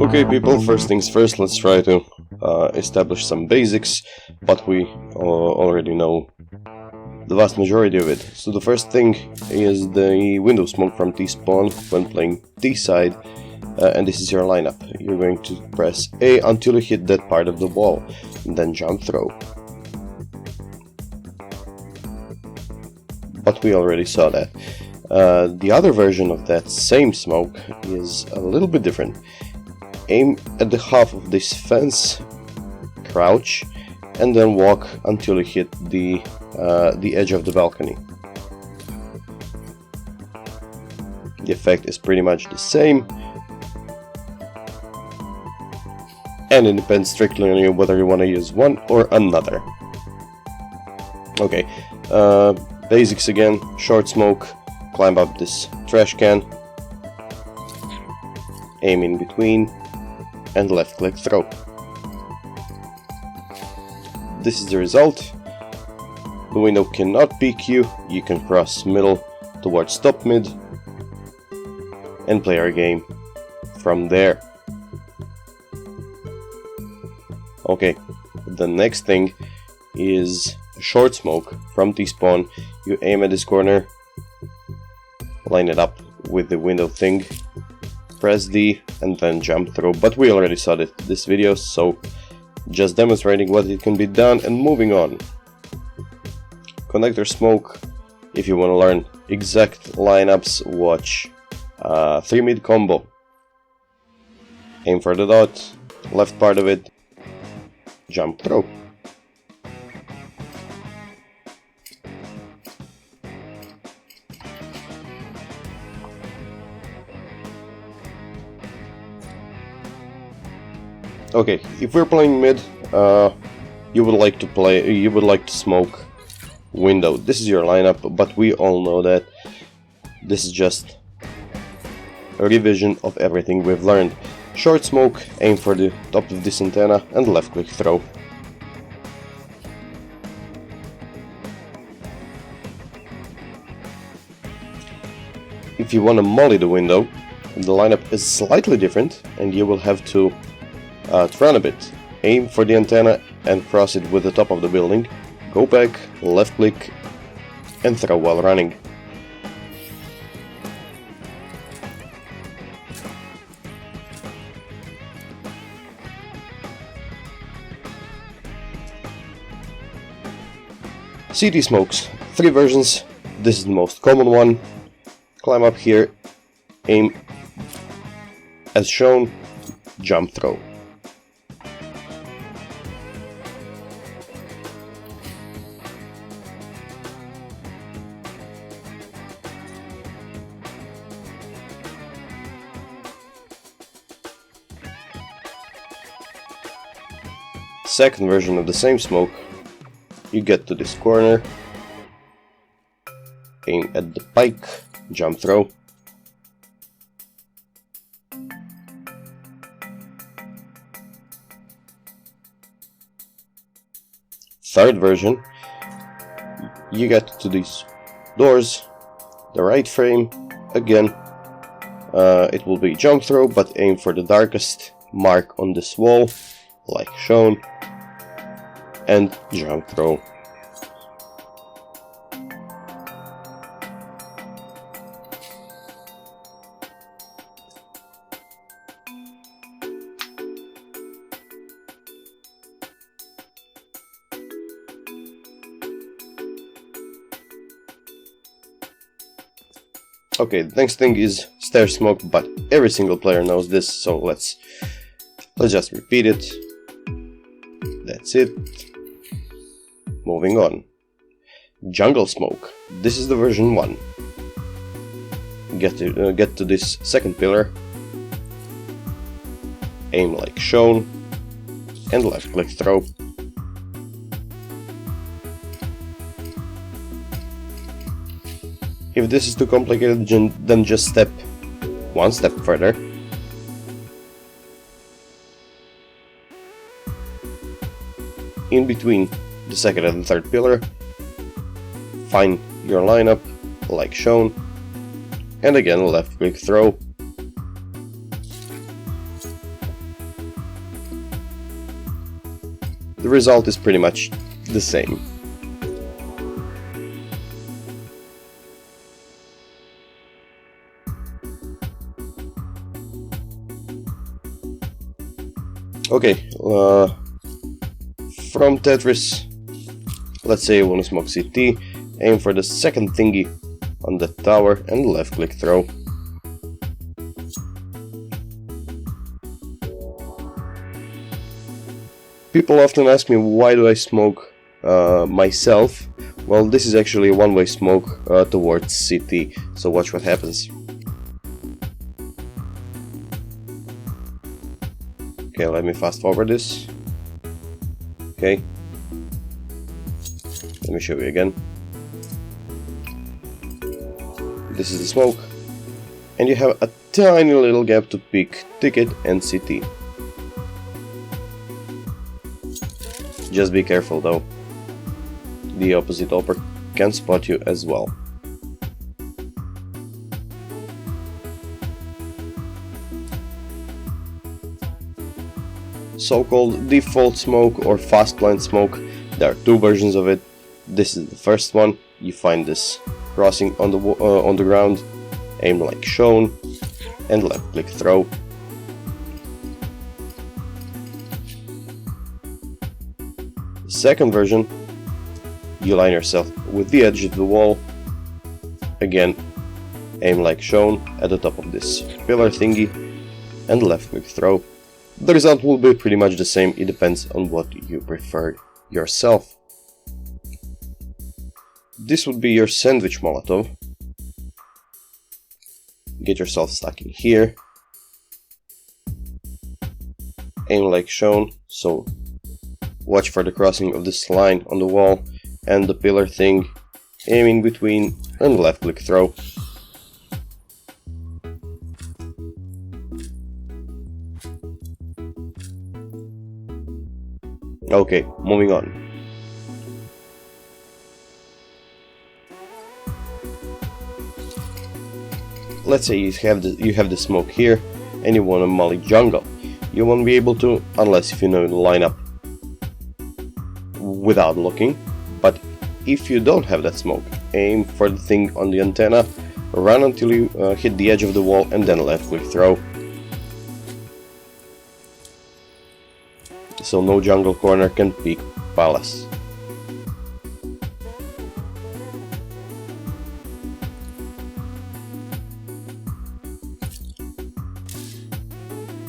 Okay people, first things first, let's try to establish some basics, but we already know the vast majority of it. So the first thing is the window smoke from T-spawn when playing T-side, and this is your lineup. You're going to press A until you hit that part of the wall, and then jump throw. But we already saw that. The other version of that same smoke is a little bit different. Aim at the half of this fence, crouch, and then walk until you hit the edge of the balcony. The effect is pretty much the same, and it depends strictly on you whether you want to use one or another. Okay, basics again: short smoke, climb up this trash can, aim in between, and left click throw. This is the result. The window cannot peek you. You can cross middle towards top mid and play our game from there. Okay, the next thing is short smoke from T-spawn. You aim at this corner, line it up with the window thing, press D, and then jump throw. But we already saw this video, so just demonstrating what it can be done and moving on. Connector smoke, if you want to learn exact lineups, watch 3 mid combo. Aim for the dot, left part of it, jump throw. Okay, if we're playing mid, you would like to smoke window. This is your lineup, but we all know that this is just a revision of everything we've learned. Short smoke, aim for the top of this antenna, and left click throw. If you want to molly the window, the lineup is slightly different, and you will have to run a bit. Aim for the antenna and cross it with the top of the building. Go back, left click, and throw while running. CT smokes, 3 versions. This is the most common one. Climb up here, aim as shown, jump throw. Second version of the same smoke, you get to this corner, aim at the pike, jump throw. Third version, you get to these doors, the right frame, again, it will be jump throw, but aim for the darkest mark on this wall, like shown, and jump throw. Okay, the next thing is stair smoke, but every single player knows this, so let's just repeat it. That's it. Moving on. Jungle smoke. This is the version 1. Get to this second pillar. Aim like shown, and left click throw. If this is too complicated, then just step one step further. In between the second and the third pillar, find your lineup, like shown, and again left click throw. The result is pretty much the same. Okay, from Tetris, let's say you want to smoke CT, aim for the second thingy on the tower and left click throw. People often ask me why do I smoke myself. Well, this is actually a one-way smoke towards CT, so watch what happens. Okay, let me fast forward this. Okay. Let me show you again. This is the smoke. And you have a tiny little gap to pick ticket and CT. Just be careful though. The opposite oper can spot you as well. So-called default smoke or fast blind smoke, there are two versions of it. This is the first one. You find this crossing on the ground, aim like shown, and left click throw. The second version, you line yourself with the edge of the wall, again aim like shown at the top of this pillar thingy, and left click throw. The result will be pretty much the same, it depends on what you prefer yourself. This would be your sandwich molotov. Get yourself stuck in here. Aim like shown, so watch for the crossing of this line on the wall and the pillar thing, aiming between and left click throw. Okay, moving on. Let's say you have the smoke here and you want to molly jungle. You won't be able to unless if you know the lineup without looking, but if you don't have that smoke, aim for the thing on the antenna, run until you hit the edge of the wall and then left click throw. So no jungle corner can peek palace.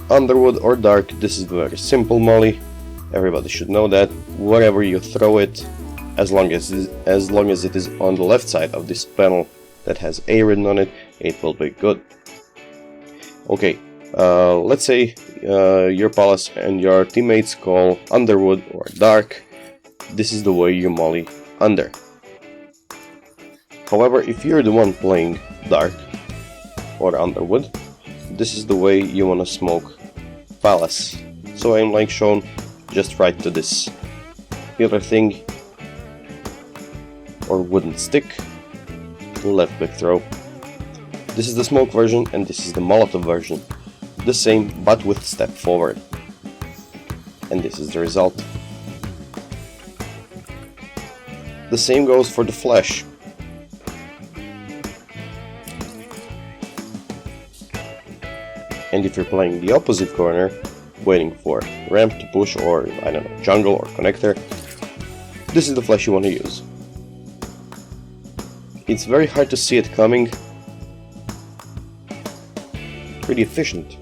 Underwood or dark, this is a very simple molly. Everybody should know that. Wherever you throw it, as long as it is on the left side of this panel that has A written on it, it will be good. Okay, let's say your palace and your teammates call Underwood or Dark. This is the way you molly Under. However, if you're the one playing Dark or Underwood, this is the way you want to smoke Palace. So aim like shown, just right to this pillar thing or wooden stick, left click throw. This is the smoke version and this is the molotov version. The same but with step forward. And this is the result. The same goes for the flash. And if you're playing the opposite corner, waiting for ramp to push or, I don't know, jungle or connector, this is the flash you want to use. It's very hard to see it coming. Pretty efficient.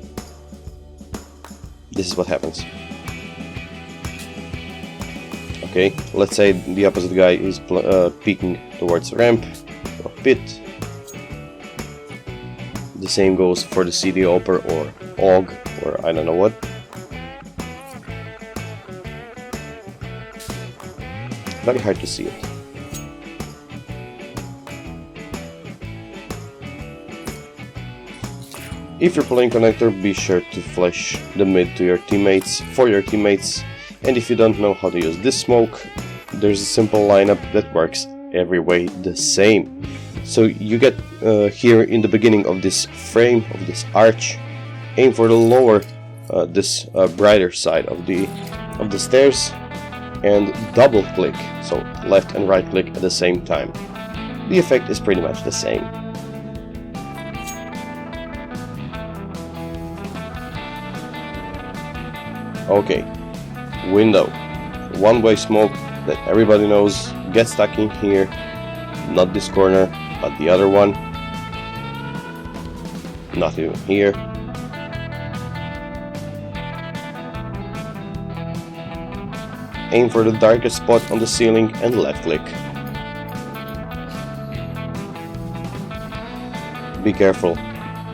This is what happens. Okay, let's say the opposite guy is peeking towards ramp or pit. The same goes for the CD Oper or AUG or I don't know what. Very hard to see it. If you're playing connector, be sure to flash the mid to your teammates, for your teammates, and if you don't know how to use this smoke, there's a simple lineup that works every way the same. So you get here in the beginning of this frame, of this arch, aim for the lower, this brighter side of the stairs, and double click, so left and right click at the same time. The effect is pretty much the same. Okay, window, one-way smoke that everybody knows, get stuck in here, not this corner, but the other one, not even here. Aim for the darkest spot on the ceiling and left click. Be careful,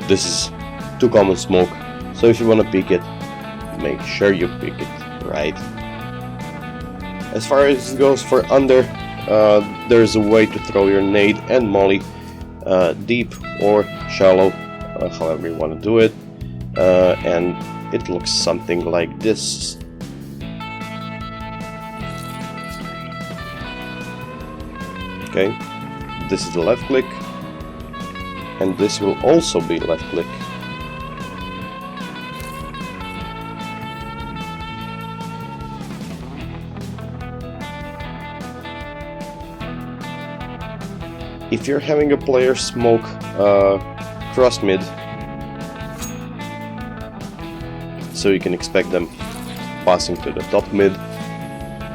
this is too common smoke, so if you want to pick it, make sure you pick it right. As far as it goes for under, there's a way to throw your nade and molly deep or shallow, however you want to do it, and it looks something like this. Okay, this is the left click, and this will also be left click. If you're having a player smoke cross mid, so you can expect them passing to the top mid,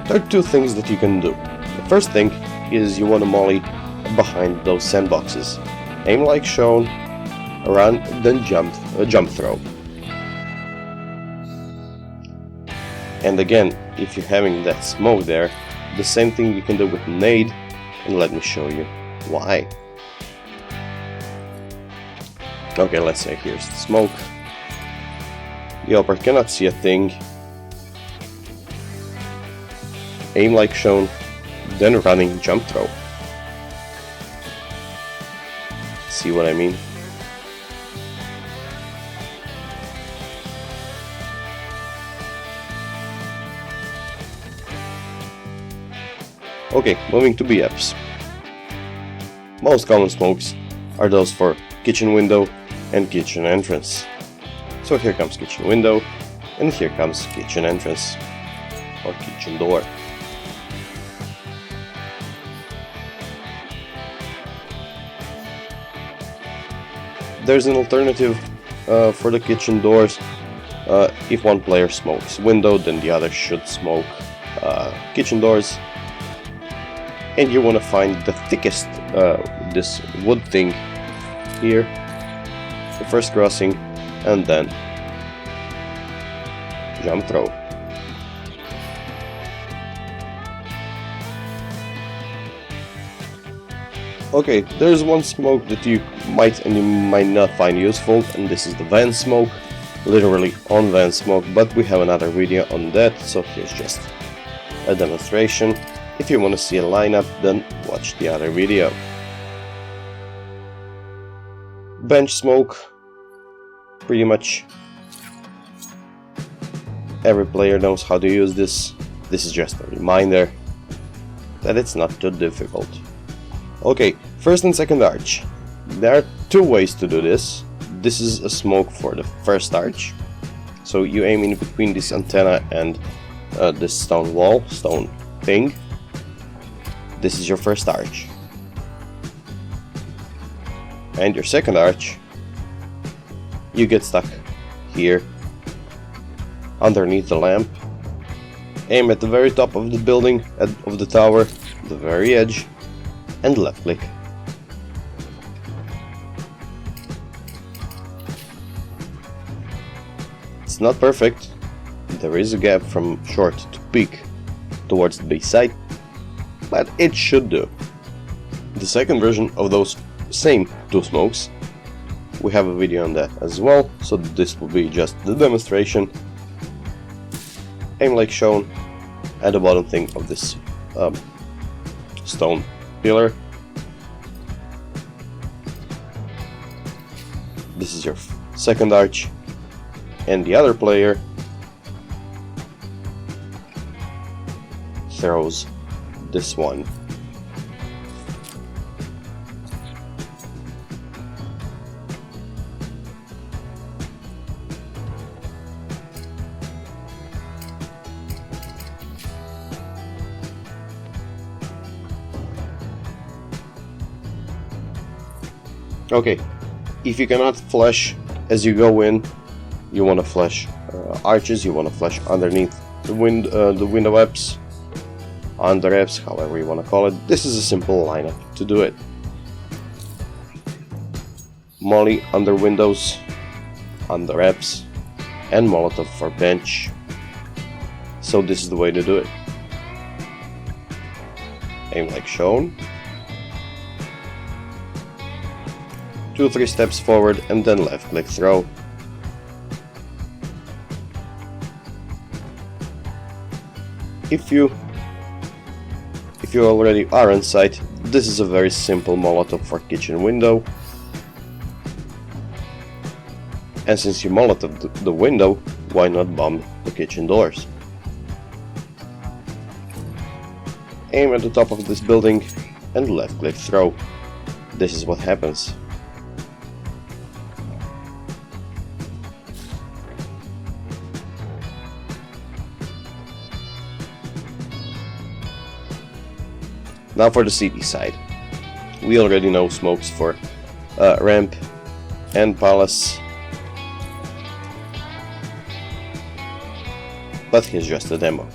there are two things that you can do. The first thing is you want to molly behind those sandboxes. Aim like shown, around, then jump throw. And again, if you're having that smoke there, the same thing you can do with nade, and let me show you why. Okay, let's say here's the smoke. The operator cannot see a thing. Aim like shown, then running jump throw. See what I mean? Okay, moving to BFs. Most common smokes are those for kitchen window and kitchen entrance. So here comes kitchen window, and here comes kitchen entrance, or kitchen door. There's an alternative for the kitchen doors. If one player smokes window, then the other should smoke kitchen doors. And you want to find the thickest, this wood thing here, the first crossing, and then jump throw. Okay, there's one smoke that you might and you might not find useful, and this is the van smoke, literally on van smoke, but we have another video on that, so here's just a demonstration. If you want to see a lineup, then watch the other video. Bench smoke, pretty much every player knows how to use this. This is just a reminder that it's not too difficult. Okay, first and second arch. There are two ways to do this. This is a smoke for the first arch. So you aim in between this antenna and this stone wall, stone thing. This is your first arch. And your second arch, you get stuck here, underneath the lamp. Aim at the very top of the building, of the tower, the very edge, and left click. It's not perfect. There is a gap from short to peak towards the base side, but it should do. The second version of those same two smokes, we have a video on that as well, so this will be just the demonstration. Aim like shown at the bottom thing of this stone pillar. This is your second arch, and the other player throws this one. Okay, if you cannot flash as you go in, you want to flash arches, you want to flash underneath the window apps, under apps, however you want to call it. This is a simple lineup to do it. Molly under windows, under apps, and molotov for bench. So this is the way to do it. Aim like shown. 2-3 steps forward and then left click throw. If you already are on site, this is a very simple molotov for kitchen window. And since you molotov the window, why not bomb the kitchen doors? Aim at the top of this building and left click throw. This is what happens. Now for the city side. We already know smokes for ramp and palace. But here's just a demo.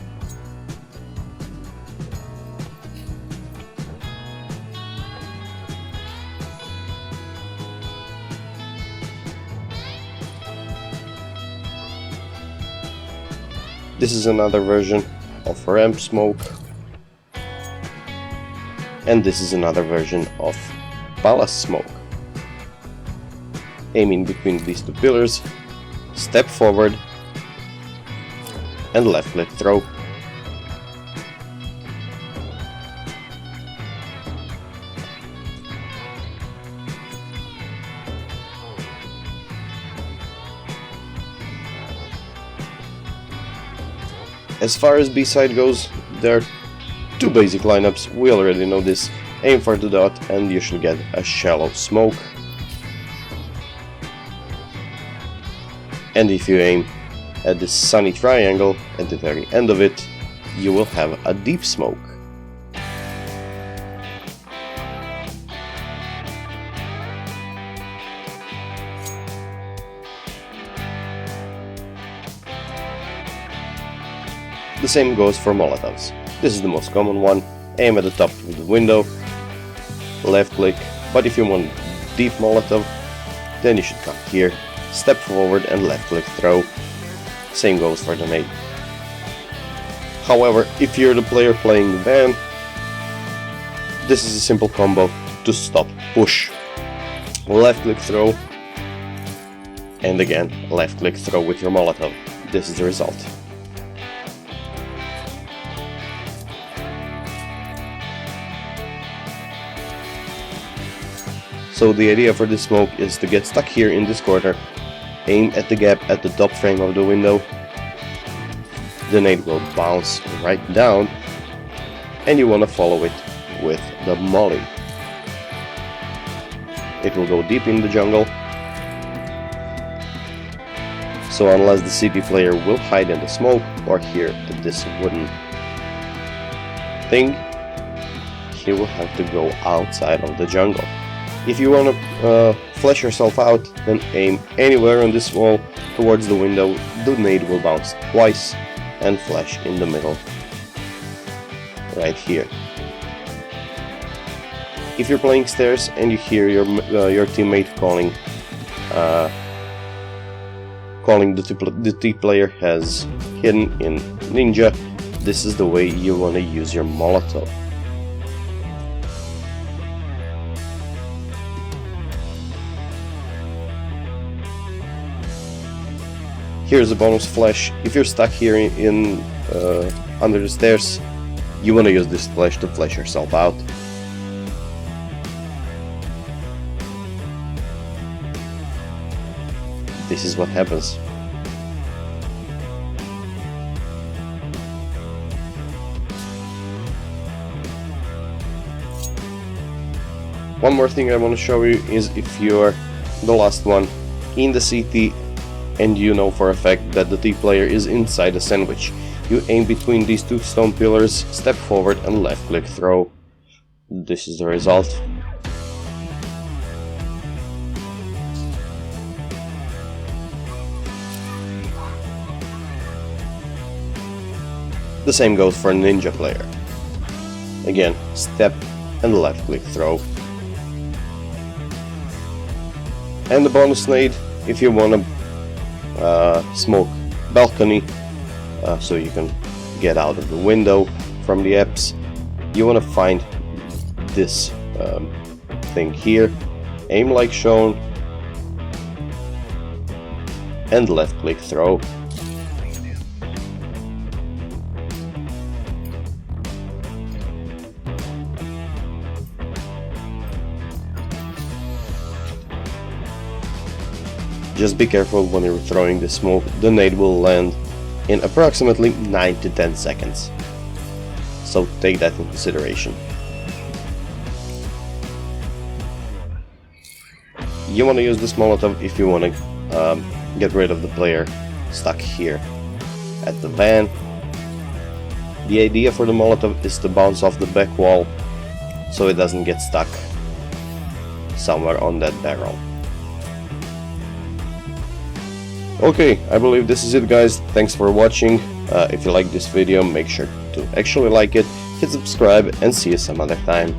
This is another version of ramp smoke. And this is another version of palace smoke. Aiming between these two pillars, step forward and left click throw. As far as B side goes, there are two basic lineups. We already know this. Aim for the dot and you should get a shallow smoke. And if you aim at this sunny triangle at the very end of it, you will have a deep smoke. The same goes for molotovs. This is the most common one. Aim at the top of the window, left click, but if you want deep molotov, then you should come here, step forward and left click throw. Same goes for the nade. However, if you're the player playing the van, this is a simple combo to stop push. Left click throw, and again left click throw with your molotov. This is the result. So the idea for this smoke is to get stuck here in this corner, aim at the gap at the top frame of the window, the nade will bounce right down, and you want to follow it with the molly. It will go deep in the jungle, so unless the city player will hide in the smoke or here at this wooden thing, he will have to go outside of the jungle. If you want to flash yourself out, then aim anywhere on this wall towards the window. The nade will bounce twice and flash in the middle, right here. If you're playing stairs and you hear your teammate calling the T player has hidden in Ninja, this is the way you want to use your molotov. Here's a bonus flash. If you're stuck here in under the stairs, you want to use this flash to flash yourself out. This is what happens. One more thing I want to show you is if you're the last one in the CT and you know for a fact that the T player is inside a sandwich, you aim between these two stone pillars, step forward and left click throw. This is the result. The same goes for a ninja player. Again, step and left click throw. And the bonus nade, if you wanna smoke balcony, so you can get out of the window from the apps, you wanna find this thing here, aim like shown, and left click throw. Just be careful when you're throwing the smoke, the nade will land in approximately 9 to 10 seconds. So take that in consideration. You want to use this molotov if you want to get rid of the player stuck here at the van. The idea for the molotov is to bounce off the back wall so it doesn't get stuck somewhere on that barrel. Okay, I believe this is it, guys. Thanks for watching. If you like this video, make sure to actually like it, hit subscribe, and see you some other time.